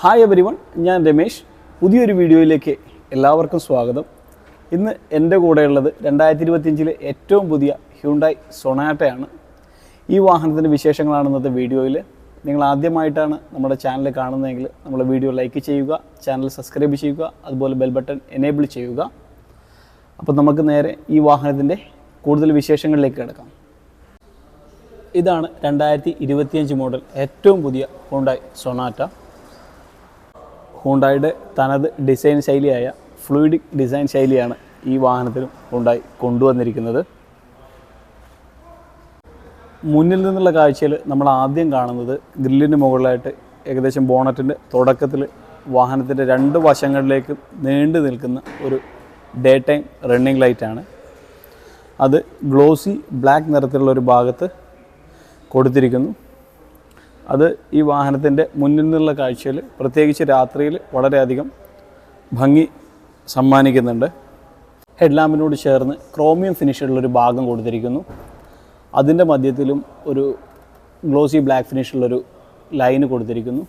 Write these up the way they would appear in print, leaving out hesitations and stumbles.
Hi everyone, ഞാൻ രമേശ്. പുതിയൊരു വീഡിയോയിലേക്ക് എല്ലാവർക്കും സ്വാഗതം. ഇന്ന് എൻ്റെ കൂടെയുള്ളത് 2025 ഏറ്റവും പുതിയ ഹ്യുണ്ടായി സൊനാറ്റയാണ്. ഈ വാഹനത്തിൻ്റെ വിശേഷങ്ങളാണ് ഇന്നത്തെ വീഡിയോയിൽ. നിങ്ങൾ ആദ്യമായിട്ടാണ് നമ്മുടെ ചാനൽ കാണുന്നതെങ്കിൽ നമ്മുടെ വീഡിയോ ലൈക്ക് ചെയ്യുക, ചാനൽ സബ്സ്ക്രൈബ് ചെയ്യുക, അതുപോലെ ബെൽ ബട്ടൺ എനേബിൾ ചെയ്യുക. അപ്പോൾ നമുക്ക് നേരെ ഈ വാഹനത്തിൻ്റെ കൂടുതൽ വിശേഷങ്ങളിലേക്ക് കിടക്കാം. ഇതാണ് 2025 മോഡൽ ഏറ്റവും പുതിയ ഹ്യുണ്ടായി സൊനാറ്റ. ഹ്യുണ്ടായിയുടെ തനത് ഡിസൈൻ ശൈലിയായ ഫ്ലൂയിഡിക് ഡിസൈൻ ശൈലിയാണ് ഈ വാഹനത്തിലും ഹ്യുണ്ടായി കൊണ്ടുവന്നിരിക്കുന്നത്. മുന്നിൽ നിന്നുള്ള കാഴ്ചയിൽ നമ്മൾ ആദ്യം കാണുന്നത് ഗ്രില്ലിന് മുകളിലായിട്ട് ഏകദേശം ബോണറ്റിൻ്റെ തുടക്കത്തിൽ വാഹനത്തിൻ്റെ രണ്ട് വശങ്ങളിലേക്കും നീണ്ടു നിൽക്കുന്ന ഒരു ഡേ ടൈം റണ്ണിങ് ലൈറ്റാണ്. അത് ഗ്ലോസി ബ്ലാക്ക് നിറത്തിലുള്ള ഒരു ഭാഗത്ത് കൊടുത്തിരിക്കുന്നു. അത് ഈ വാഹനത്തിൻ്റെ മുന്നിൽ നിന്നുള്ള കാഴ്ചയിൽ പ്രത്യേകിച്ച് രാത്രിയിൽ വളരെയധികം ഭംഗി സമ്മാനിക്കുന്നുണ്ട്. ഹെഡ് ലാമ്പിനോട് ചേർന്ന് ക്രോമിയം ഫിനിഷുള്ളൊരു ഭാഗം കൊടുത്തിരിക്കുന്നു. അതിൻ്റെ മധ്യത്തിലും ഒരു ഗ്ലോസി ബ്ലാക്ക് ഫിനിഷുള്ളൊരു ലൈന് കൊടുത്തിരിക്കുന്നു.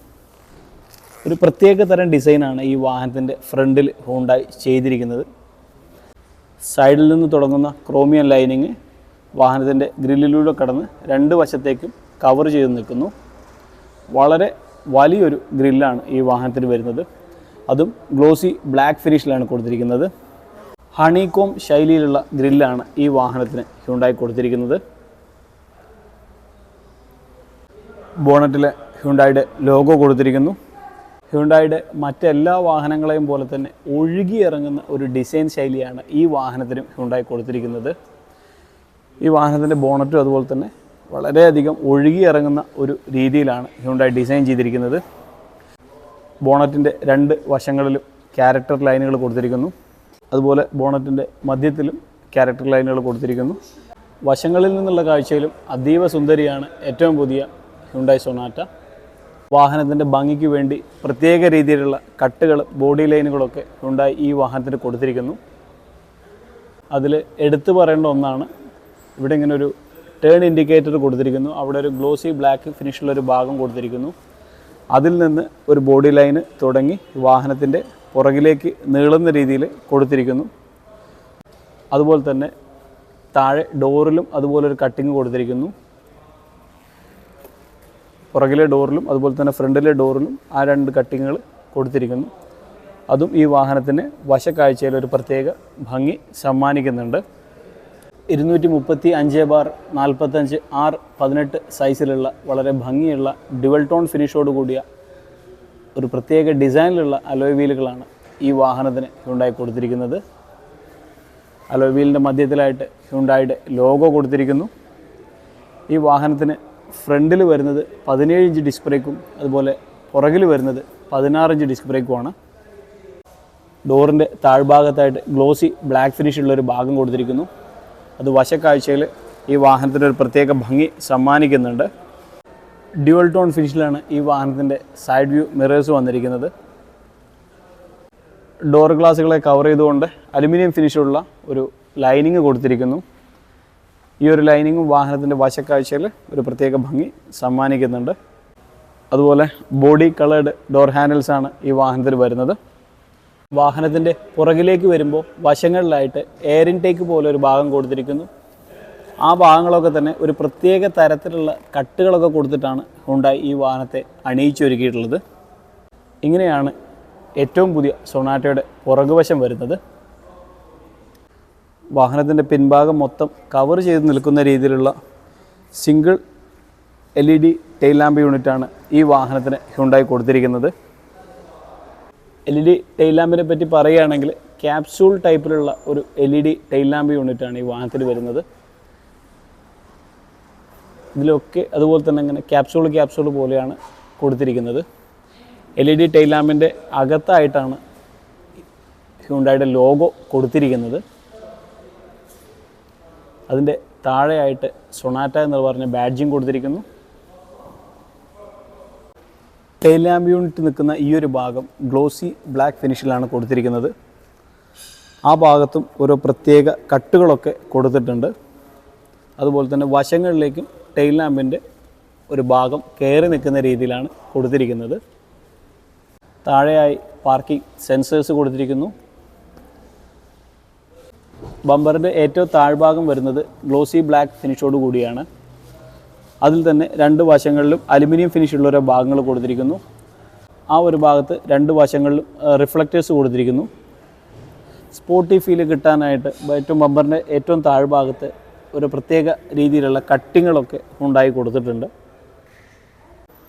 ഒരു പ്രത്യേക തരം ഡിസൈനാണ് ഈ വാഹനത്തിൻ്റെ ഫ്രണ്ടിൽ ഹ്യുണ്ടായി ചെയ്തിരിക്കുന്നത്. സൈഡിൽ നിന്ന് തുടങ്ങുന്ന ക്രോമിയം ലൈനിങ് വാഹനത്തിൻ്റെ ഗ്രില്ലിലൂടെ കടന്ന് രണ്ട് വശത്തേക്കും കവർ ചെയ്ത് നിൽക്കുന്നു. വളരെ വലിയൊരു ഗ്രില്ലാണ് ഈ വാഹനത്തിന് വരുന്നത്. അതും ഗ്ലോസി ബ്ലാക്ക് ഫിനിഷിലാണ് കൊടുത്തിരിക്കുന്നത്. ഹണികോം ശൈലിയിലുള്ള ഗ്രില്ലാണ് ഈ വാഹനത്തിന് ഹ്യുണ്ടായി കൊടുത്തിരിക്കുന്നത്. ബോണറ്റിലെ ഹ്യുണ്ടായിയുടെ ലോഗോ കൊടുത്തിരിക്കുന്നു. ഹ്യുണ്ടായിയുടെ മറ്റെല്ലാ വാഹനങ്ങളെയും പോലെ തന്നെ ഒഴുകിയിറങ്ങുന്ന ഒരു ഡിസൈൻ ശൈലിയാണ് ഈ വാഹനത്തിനും ഹ്യുണ്ടായി കൊടുത്തിരിക്കുന്നത്. ഈ വാഹനത്തിൻ്റെ ബോണറ്റും അതുപോലെ തന്നെ വളരെയധികം ഒഴുകിയിറങ്ങുന്ന ഒരു രീതിയിലാണ് ഹ്യുണ്ടായി ഡിസൈൻ ചെയ്തിരിക്കുന്നത്. ബോണറ്റിൻ്റെ രണ്ട് വശങ്ങളിലും ക്യാരക്ടർ ലൈനുകൾ കൊടുത്തിരിക്കുന്നു. അതുപോലെ ബോണറ്റിൻ്റെ മധ്യത്തിലും ക്യാരക്ടർ ലൈനുകൾ കൊടുത്തിരിക്കുന്നു. വശങ്ങളിൽ നിന്നുള്ള കാഴ്ചയിലും അതീവ സുന്ദരിയാണ് ഏറ്റവും പുതിയ ഹ്യുണ്ടായി സൊനാറ്റ. വാഹനത്തിൻ്റെ ഭംഗിക്ക് വേണ്ടി പ്രത്യേക രീതിയിലുള്ള കട്ടുകൾ, ബോഡി ലൈനുകളൊക്കെ ഹ്യുണ്ടായി ഈ വാഹനത്തിന് കൊടുത്തിരിക്കുന്നു. അതിൽ എടുത്തു പറയേണ്ട ഒന്നാണ്, ഇവിടെ ഇങ്ങനെ ഒരു ടേൺ ഇൻഡിക്കേറ്റർ കൊടുത്തിരിക്കുന്നു. അവിടെ ഒരു ഗ്ലോസി ബ്ലാക്ക് ഫിനിഷുള്ളൊരു ഭാഗം കൊടുത്തിരിക്കുന്നു. അതിൽ നിന്ന് ഒരു ബോഡി ലൈന് തുടങ്ങി വാഹനത്തിൻ്റെ പുറകിലേക്ക് നീളുന്ന രീതിയിൽ കൊടുത്തിരിക്കുന്നു. അതുപോലെ തന്നെ താഴെ ഡോറിലും അതുപോലെ ഒരു കട്ടിങ് കൊടുത്തിരിക്കുന്നു. പുറകിലെ ഡോറിലും അതുപോലെ തന്നെ ഫ്രണ്ടിലെ ഡോറിലും ആ രണ്ട് കട്ടിങ്ങുകൾ കൊടുത്തിരിക്കുന്നു. അതും ഈ വാഹനത്തിന് വശക്കാഴ്ചയിൽ ഒരു പ്രത്യേക ഭംഗി സമ്മാനിക്കുന്നുണ്ട്. 235/45 R18 സൈസിലുള്ള വളരെ ഭംഗിയുള്ള ഡുവൽ ടോൺ ഫിനിഷോട് കൂടിയ ഒരു പ്രത്യേക ഡിസൈനിലുള്ള അലോയ് വീലുകളാണ് ഈ വാഹനത്തിന് ഹ്യുണ്ടായി കൊടുത്തിരിക്കുന്നത്. അലോയ് വീലിൻ്റെ മധ്യത്തിലായിട്ട് ഹ്യുണ്ടായിയുടെ ലോഗോ കൊടുത്തിരിക്കുന്നു. ഈ വാഹനത്തിന് ഫ്രണ്ടിൽ വരുന്നത് 17 ഇഞ്ച് ഡിസ്ക് ബ്രേക്കും അതുപോലെ പുറകിൽ വരുന്നത് 16 ഇഞ്ച് ഡിസ്ക് ബ്രേക്കുമാണ്. ഡോറിൻ്റെ താഴ്ഭാഗത്തായിട്ട് ഗ്ലോസി ബ്ലാക്ക് ഫിനിഷുള്ളൊരു ഭാഗം കൊടുത്തിരിക്കുന്നു. അത് വശക്കാഴ്ചയിൽ ഈ വാഹനത്തിന് ഒരു പ്രത്യേക ഭംഗി സമ്മാനിക്കുന്നുണ്ട്. ഡ്യുവൽ ടോൺ ഫിനിഷിലാണ് ഈ വാഹനത്തിൻ്റെ സൈഡ് വ്യൂ മിറേഴ്സ് വന്നിരിക്കുന്നത്. ഡോർ ഗ്ലാസുകളെ കവർ ചെയ്തുകൊണ്ട് അലുമിനിയം ഫിനിഷുള്ള ഒരു ലൈനിങ് കൊടുത്തിരിക്കുന്നു. ഈ ഒരു ലൈനിങ്ങും വാഹനത്തിൻ്റെ വശക്കാഴ്ചയിൽ ഒരു പ്രത്യേക ഭംഗി സമ്മാനിക്കുന്നുണ്ട്. അതുപോലെ ബോഡി കളേർഡ് ഡോർ ഹാൻഡിൽസാണ് ഈ വാഹനത്തിൽ വരുന്നത്. വാഹനത്തിൻ്റെ പുറകിലേക്ക് വരുമ്പോൾ വശങ്ങളിലായിട്ട് എയർ ഇൻടേക്ക് പോലെ ഒരു ഭാഗം കൊടുത്തിരിക്കുന്നു. ആ ഭാഗങ്ങളൊക്കെ തന്നെ ഒരു പ്രത്യേക തരത്തിലുള്ള കട്ടുകളൊക്കെ കൊടുത്തിട്ടാണ് ഹ്യുണ്ടായി ഈ വാഹനത്തെ അണിയിച്ചൊരുക്കിയിട്ടുള്ളത്. ഇങ്ങനെയാണ് ഏറ്റവും പുതിയ സൊനാറ്റയുടെ പുറകുവശം വരുന്നത്. വാഹനത്തിൻ്റെ പിൻഭാഗം മൊത്തം കവർ ചെയ്ത് നിൽക്കുന്ന രീതിയിലുള്ള സിംഗിൾ LED ടെയിൽ ലാമ്പ് യൂണിറ്റാണ് ഈ വാഹനത്തിന് ഹ്യുണ്ടായി കൊടുത്തിരിക്കുന്നത്. LED ടെയിൽ ലാമ്പിനെ പറ്റി പറയുകയാണെങ്കിൽ ക്യാപ്സ്യൂൾ ടൈപ്പിലുള്ള ഒരു LED ടെയിൽ ലാമ്പ് യൂണിറ്റാണ് ഈ വാഹനത്തിൽ വരുന്നത്. ഇതിലൊക്കെ അതുപോലെ തന്നെ ഇങ്ങനെ ക്യാപ്സ്യൂൾ പോലെയാണ് കൊടുത്തിരിക്കുന്നത്. LED ടെയിൽ ലാമ്പിൻ്റെ അകത്തായിട്ടാണ് ഹ്യുണ്ടായിയുടെ ലോഗോ കൊടുത്തിരിക്കുന്നത്. അതിൻ്റെ താഴെയായിട്ട് സൊനാറ്റ എന്ന് പറഞ്ഞ ബാഡ്ജിങ് കൊടുത്തിരിക്കുന്നു. ടെയിൽ ലാമ്പ് യൂണിറ്റ് നിൽക്കുന്ന ഈ ഒരു ഭാഗം ഗ്ലോസി ബ്ലാക്ക് ഫിനിഷിലാണ് കൊടുത്തിരിക്കുന്നത്. ആ ഭാഗത്തും ഓരോ പ്രത്യേക കട്ടുകളൊക്കെ കൊടുത്തിട്ടുണ്ട്. അതുപോലെ തന്നെ വശങ്ങളിലേക്കും ടെയിൽ ലാമ്പിൻ്റെ ഒരു ഭാഗം കയറി നിൽക്കുന്ന രീതിയിലാണ് കൊടുത്തിരിക്കുന്നത്. താഴെയായി പാർക്കിംഗ് സെൻസേഴ്സ് കൊടുത്തിരിക്കുന്നു. ബമ്പറിൻ്റെ ഏറ്റവും താഴ്ഭാഗം വരുന്നത് ഗ്ലോസി ബ്ലാക്ക് ഫിനിഷോട് കൂടിയാണ്. അതിൽ തന്നെ രണ്ട് വശങ്ങളിലും അലുമിനിയം ഫിനിഷുള്ള ഓരോ ഭാഗങ്ങൾ കൊടുത്തിരിക്കുന്നു. ആ ഒരു ഭാഗത്ത് രണ്ട് വശങ്ങളിലും റിഫ്ലക്റ്റേഴ്സ് കൊടുത്തിരിക്കുന്നു. സ്പോർട്ടി ഫീൽ കിട്ടാനായിട്ട് ഏറ്റവും ബമ്പറിൻ്റെ ഏറ്റവും താഴ്ഭാഗത്ത് ഒരു പ്രത്യേക രീതിയിലുള്ള കട്ടിങ്ങുകളൊക്കെ ഉണ്ടായി കൊടുത്തിട്ടുണ്ട്.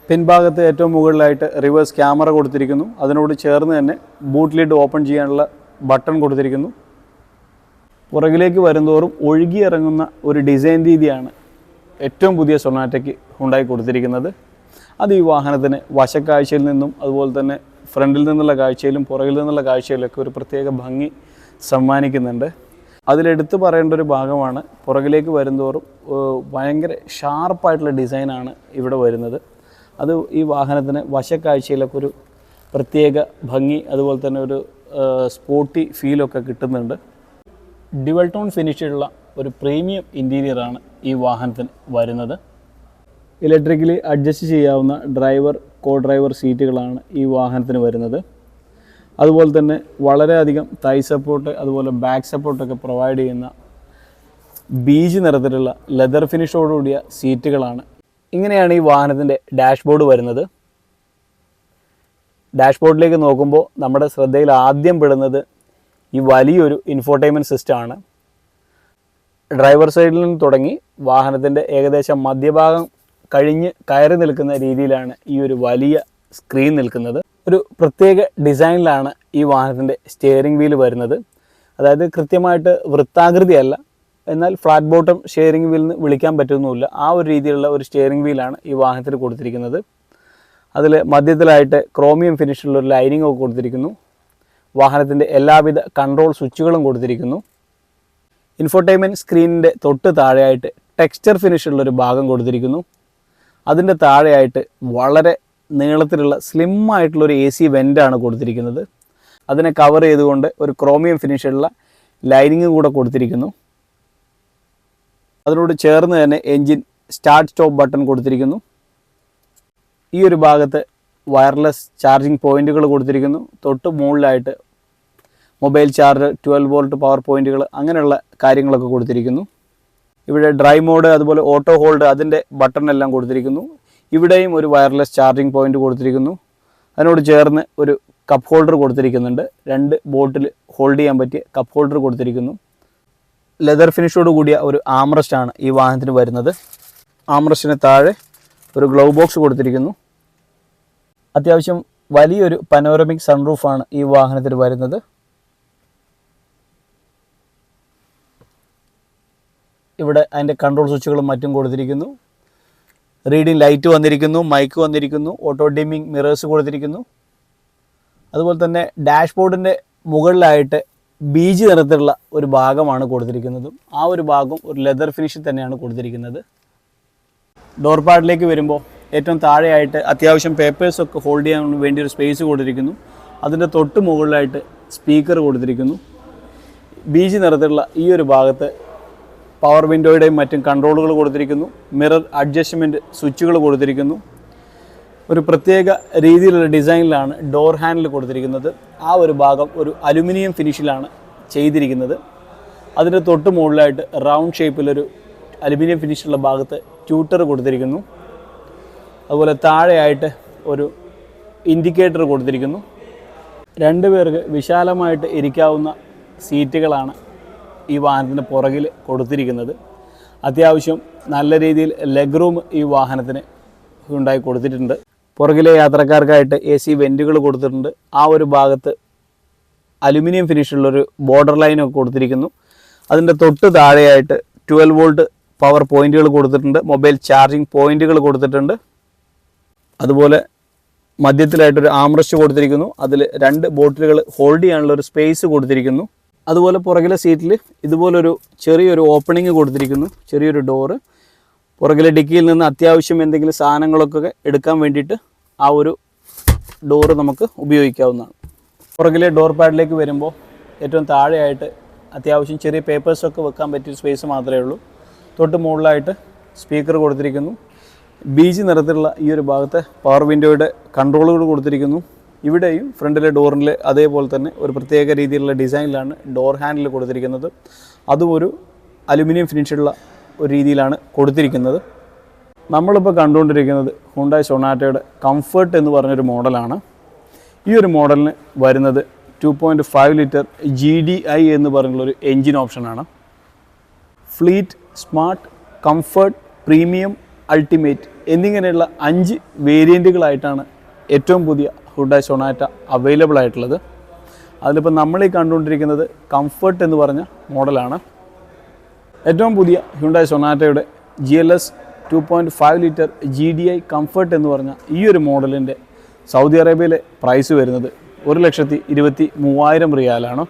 പിൻഭാഗത്ത് ഏറ്റവും മുകളിലായിട്ട് റിവേഴ്സ് ക്യാമറ കൊടുത്തിരിക്കുന്നു. അതിനോട് ചേർന്ന് തന്നെ ബൂട്ട് ലിഡ് ഓപ്പൺ ചെയ്യാനുള്ള ബട്ടൺ കൊടുത്തിരിക്കുന്നു. പുറകിലേക്ക് വരുന്തോറും ഒഴുകിയിറങ്ങുന്ന ഒരു ഡിസൈൻ രീതിയാണ് ഏറ്റവും പുതിയ സൊനാറ്റയ്ക്ക് ഉണ്ടായി കൊടുത്തിരിക്കുന്നത്. അത് ഈ വാഹനത്തിന് വശക്കാഴ്ചയിൽ നിന്നും അതുപോലെ തന്നെ ഫ്രണ്ടിൽ നിന്നുള്ള കാഴ്ചയിലും പുറകിൽ നിന്നുള്ള കാഴ്ചയിലൊക്കെ ഒരു പ്രത്യേക ഭംഗി സമ്മാനിക്കുന്നുണ്ട്. അതിലെടുത്ത് പറയേണ്ട ഒരു ഭാഗമാണ് പുറകിലേക്ക് വരുന്തോറും ഭയങ്കര ഷാർപ്പായിട്ടുള്ള ഡിസൈനാണ് ഇവിടെ വരുന്നത്. അത് ഈ വാഹനത്തിന് വശക്കാഴ്ചയിലൊക്കെ ഒരു പ്രത്യേക ഭംഗി അതുപോലെ തന്നെ ഒരു സ്പോർട്ടി ഫീലൊക്കെ കിട്ടുന്നുണ്ട്. ഡ്യുവൽ ടോൺ ഫിനിഷുള്ള ഒരു പ്രീമിയം ഇൻറ്റീരിയറാണ് ഈ വാഹനത്തിന് വരുന്നത്. ഇലക്ട്രിക്കലി അഡ്ജസ്റ്റ് ചെയ്യാവുന്ന ഡ്രൈവർ കോ ഡ്രൈവർ സീറ്റുകളാണ് ഈ വാഹനത്തിന് വരുന്നത്. അതുപോലെ തന്നെ വളരെയധികം തൈ സപ്പോർട്ട് അതുപോലെ ബാക്ക് സപ്പോർട്ടൊക്കെ പ്രൊവൈഡ് ചെയ്യുന്ന ബീജ് നിറത്തിലുള്ള ലെതർ ഫിനിഷോടുകൂടിയ സീറ്റുകളാണ്. ഇങ്ങനെയാണ് ഈ വാഹനത്തിൻ്റെ ഡാഷ്ബോർഡ് വരുന്നത്. ഡാഷ്ബോർഡിലേക്ക് നോക്കുമ്പോൾ നമ്മുടെ ശ്രദ്ധയിൽ ആദ്യം പെടുന്നത് ഈ വലിയൊരു ഇൻഫോർടൈൻമെൻറ്റ് സിസ്റ്റമാണ്. ഡ്രൈവർ സൈഡിൽ നിന്ന് തുടങ്ങി വാഹനത്തിൻ്റെ ഏകദേശം മധ്യഭാഗം കഴിഞ്ഞ് കയറി നിൽക്കുന്ന രീതിയിലാണ് ഈ ഒരു വലിയ സ്ക്രീൻ നിൽക്കുന്നത്. ഒരു പ്രത്യേക ഡിസൈനിലാണ് ഈ വാഹനത്തിൻ്റെ സ്റ്റിയറിംഗ് വീൽ വരുന്നത്. അതായത് കൃത്യമായിട്ട് വൃത്താകൃതിയല്ല, എന്നാൽ ഫ്ലാറ്റ് ബോട്ടം സ്റ്റിയറിംഗ് വീൽ എന്ന് വിളിക്കാൻ പറ്റുന്നുമില്ല. ആ ഒരു രീതിയിലുള്ള ഒരു സ്റ്റിയറിംഗ് വീലാണ് ഈ വാഹനത്തിൽ കൊടുത്തിരിക്കുന്നത്. അതിൽ മധ്യത്തിലായിട്ട് ക്രോമിയം ഫിനിഷുള്ള ഒരു ലൈനിങ് ഒക്കെ കൊടുത്തിരിക്കുന്നു. വാഹനത്തിൻ്റെ എല്ലാവിധ കൺട്രോൾ സ്വിച്ചുകളും കൊടുത്തിരിക്കുന്നു. ഇൻഫോർടൈൻമെൻറ്റ് സ്ക്രീനിൻ്റെ തൊട്ട് താഴെയായിട്ട് ടെക്സ്ചർ ഫിനിഷുള്ളൊരു ഭാഗം കൊടുത്തിരിക്കുന്നു. അതിൻ്റെ താഴെയായിട്ട് വളരെ നീളത്തിലുള്ള സ്ലിം ആയിട്ടുള്ളൊരു AC വെൻ്റാണ് കൊടുത്തിരിക്കുന്നത്. അതിനെ കവർ ചെയ്തുകൊണ്ട് ഒരു ക്രോമിയം ഫിനിഷുള്ള ലൈനിങ് കൂടെ കൊടുത്തിരിക്കുന്നു. അതിനോട് ചേർന്ന് തന്നെ എൻജിൻ സ്റ്റാർട്ട് സ്റ്റോപ്പ് ബട്ടൺ കൊടുത്തിരിക്കുന്നു. ഈ ഒരു ഭാഗത്ത് വയർലെസ് ചാർജിങ് പോയിൻറ്റുകൾ കൊടുത്തിരിക്കുന്നു. തൊട്ട് മുകളിലായിട്ട് മൊബൈൽ ചാർജർ, 12 വോൾട്ട് പവർ പോയിൻറ്റുകൾ അങ്ങനെയുള്ള കാര്യങ്ങളൊക്കെ കൊടുത്തിരിക്കുന്നു. ഇവിടെ ഡ്രൈ മോഡ് അതുപോലെ ഓട്ടോ ഹോൾഡ് അതിൻ്റെ ബട്ടൺ എല്ലാം കൊടുത്തിരിക്കുന്നു. ഇവിടെയും ഒരു വയർലെസ് ചാർജിങ് പോയിൻറ്റ് കൊടുത്തിരിക്കുന്നു. അതിനോട് ചേർന്ന് ഒരു കപ്പ് ഹോൾഡർ കൊടുത്തിരിക്കുന്നുണ്ട്. 2 ബോട്ടിൽ ഹോൾഡ് ചെയ്യാൻ പറ്റിയ കപ്പ് ഹോൾഡർ കൊടുത്തിരിക്കുന്നു. ലെതർ ഫിനിഷോട് കൂടിയ ഒരു ആംറസ്റ്റാണ് ഈ വാഹനത്തിന് വരുന്നത്. ആംറസ്റ്റിന് താഴെ ഒരു ഗ്ലൗ ബോക്സ് കൊടുത്തിരിക്കുന്നു. അത്യാവശ്യം വലിയൊരു പനോരമിക് സൺറൂഫാണ് ഈ വാഹനത്തിൽ വരുന്നത്. ഇവിടെ അതിൻ്റെ കൺട്രോൾ സ്വിച്ചുകളും മറ്റും കൊടുത്തിരിക്കുന്നു. റീഡിംഗ് ലൈറ്റ് വന്നിരിക്കുന്നു, മൈക്ക് വന്നിരിക്കുന്നു, ഓട്ടോ ഡിമ്മിങ് മിറേഴ്സ് കൊടുത്തിരിക്കുന്നു. അതുപോലെ തന്നെ ഡാഷ്ബോർഡിൻ്റെ മുകളിലായിട്ട് ബീജ് നിറത്തിലുള്ള ഒരു ഭാഗമാണ് കൊടുത്തിരിക്കുന്നതും ആ ഒരു ഭാഗം ഒരു ലെതർ ഫിനിഷിൽ തന്നെയാണ് കൊടുത്തിരിക്കുന്നത്. ഡോർ പാഡിലേക്ക് വരുമ്പോൾ ഏറ്റവും താഴെയായിട്ട് അത്യാവശ്യം പേപ്പേഴ്സൊക്കെ ഹോൾഡ് ചെയ്യാൻ വേണ്ടി ഒരു സ്പേസ് കൊടുത്തിരിക്കുന്നു. അതിൻ്റെ തൊട്ട് മുകളിലായിട്ട് സ്പീക്കർ കൊടുത്തിരിക്കുന്നു. ബീജ് നിറത്തിലുള്ള ഈ ഒരു ഭാഗത്ത് പവർ വിൻഡോയുടെയും മറ്റും കൺട്രോളുകൾ കൊടുത്തിരിക്കുന്നു. മിറർ അഡ്ജസ്റ്റ്മെൻറ്റ് സ്വിച്ചുകൾ കൊടുത്തിരിക്കുന്നു. ഒരു പ്രത്യേക രീതിയിലുള്ള ഡിസൈനിലാണ് ഡോർ ഹാൻഡിൽ കൊടുത്തിരിക്കുന്നത്. ആ ഒരു ഭാഗം ഒരു അലുമിനിയം ഫിനിഷിലാണ് ചെയ്തിരിക്കുന്നത്. അതിൻ്റെ തൊട്ട് മുകളിലായിട്ട് റൗണ്ട് ഷേപ്പിലൊരു അലുമിനിയം ഫിനിഷുള്ള ഭാഗത്ത് ട്യൂട്ടർ കൊടുത്തിരിക്കുന്നു. അതുപോലെ താഴെയായിട്ട് ഒരു ഇൻഡിക്കേറ്റർ കൊടുത്തിരിക്കുന്നു. 2 പേർക്ക് വിശാലമായിട്ട് ഇരിക്കാവുന്ന സീറ്റുകളാണ് ഈ വാഹനത്തിന് പുറകിൽ കൊടുത്തിരിക്കുന്നത്. അത്യാവശ്യം നല്ല രീതിയിൽ ലെഗ് റൂം ഈ വാഹനത്തിന് ഉണ്ടായി കൊടുത്തിട്ടുണ്ട്. പുറകിലെ യാത്രക്കാർക്കായിട്ട് AC വെൻറ്റുകൾ കൊടുത്തിട്ടുണ്ട്. ആ ഒരു ഭാഗത്ത് അലുമിനിയം ഫിനിഷുള്ളൊരു ബോർഡർ ലൈനൊക്കെ കൊടുത്തിരിക്കുന്നു. അതിൻ്റെ തൊട്ട് താഴെയായിട്ട് 12 വോൾട്ട് പവർ പോയിൻറ്റുകൾ കൊടുത്തിട്ടുണ്ട്. മൊബൈൽ ചാർജിങ് പോയിൻറ്റുകൾ കൊടുത്തിട്ടുണ്ട്. അതുപോലെ മധ്യത്തിലായിട്ടൊരു ആംറസ്റ്റ് കൊടുത്തിരിക്കുന്നു. അതിൽ 2 ബോട്ടിലുകൾ ഹോൾഡ് ചെയ്യാനുള്ള ഒരു സ്പേസ് കൊടുത്തിരിക്കുന്നു. അതുപോലെ പുറകിലെ സീറ്റിൽ ഇതുപോലൊരു ചെറിയൊരു ഓപ്പണിങ് കൊടുത്തിരിക്കുന്നു, ചെറിയൊരു ഡോറ്. പുറകിലെ ഡിക്കിയിൽ നിന്ന് അത്യാവശ്യം എന്തെങ്കിലും സാധനങ്ങളൊക്കെ എടുക്കാൻ വേണ്ടിയിട്ട് ആ ഒരു ഡോറ് നമുക്ക് ഉപയോഗിക്കാവുന്നതാണ്. പുറകിലെ ഡോർ പാഡിലേക്ക് വരുമ്പോൾ ഏറ്റവും താഴെയായിട്ട് അത്യാവശ്യം ചെറിയ പേപ്പേഴ്സൊക്കെ വെക്കാൻ പറ്റിയ സ്പേസ് മാത്രമേ ഉള്ളൂ. തൊട്ട് മുകളിലായിട്ട് സ്പീക്കർ കൊടുത്തിരിക്കുന്നു. ബീജ് നിറത്തിലുള്ള ഈ ഒരു ഭാഗത്ത് പവർ വിൻഡോയുടെ കൺട്രോളുകൾ കൊടുത്തിരിക്കുന്നു. ഇവിടെയും ഫ്രണ്ടിലെ ഡോറിൽ അതേപോലെ തന്നെ ഒരു പ്രത്യേക രീതിയിലുള്ള ഡിസൈനിലാണ് ഡോർ ഹാൻഡിൽ കൊടുത്തിരിക്കുന്നത്. അതും ഒരു അലുമിനിയം ഫിനിഷുള്ള ഒരു രീതിയിലാണ് കൊടുത്തിരിക്കുന്നത്. നമ്മളിപ്പോൾ കണ്ടുകൊണ്ടിരിക്കുന്നത് ഹ്യുണ്ടായ് സൊനാറ്റയുടെ കംഫർട്ട് എന്ന് പറഞ്ഞൊരു മോഡലാണ്. ഈ ഒരു മോഡലിന് വരുന്നത് 2.5 ലിറ്റർ GDI എന്ന് പറഞ്ഞുള്ളൊരു എൻജിൻ ഓപ്ഷനാണ്. Fleet, smart, comfort, premium, ultimate എന്നിങ്ങനെയുള്ള 5 വേരിയൻറ്റുകളായിട്ടാണ് ഏറ്റവും പുതിയ ഹ്യുണ്ടായ് സൊനാറ്റ അവൈലബിൾ ആയിട്ടുള്ളത്. അതിലിപ്പോൾ നമ്മളീ കണ്ടുകൊണ്ടിരിക്കുന്നത് കംഫർട്ട് എന്ന് പറഞ്ഞ മോഡലാണ്. ഏറ്റവും പുതിയ ഹ്യുണ്ടായ് സൊനാറ്റയുടെ GLS 2.5 ലിറ്റർ GDI കംഫർട്ട് എന്ന് പറഞ്ഞ ഈ ഒരു മോഡലിൻ്റെ സൗദി അറേബ്യയിലെ പ്രൈസ് വരുന്നത് 1,23,000 റിയാലാണ്.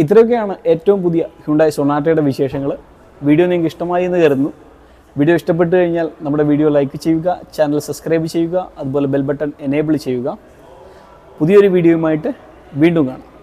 ഇത്രയൊക്കെയാണ് ഏറ്റവും പുതിയ ഹ്യുണ്ടായ് സൊനാറ്റയുടെ വിശേഷങ്ങൾ. വീഡിയോ നിങ്ങൾക്ക് ഇഷ്ടമായി എന്ന് കരുതുന്നു. വീഡിയോ ഇഷ്ടപ്പെട്ടു കഴിഞ്ഞാൽ നമ്മുടെ വീഡിയോ ലൈക്ക് ചെയ്യുക, ചാനൽ സബ്സ്ക്രൈബ് ചെയ്യുക, അതുപോലെ ബെൽ ബട്ടൺ എനേബിൾ ചെയ്യുക. പുതിയൊരു വീഡിയോയുമായിട്ട് വീണ്ടും കാണാം.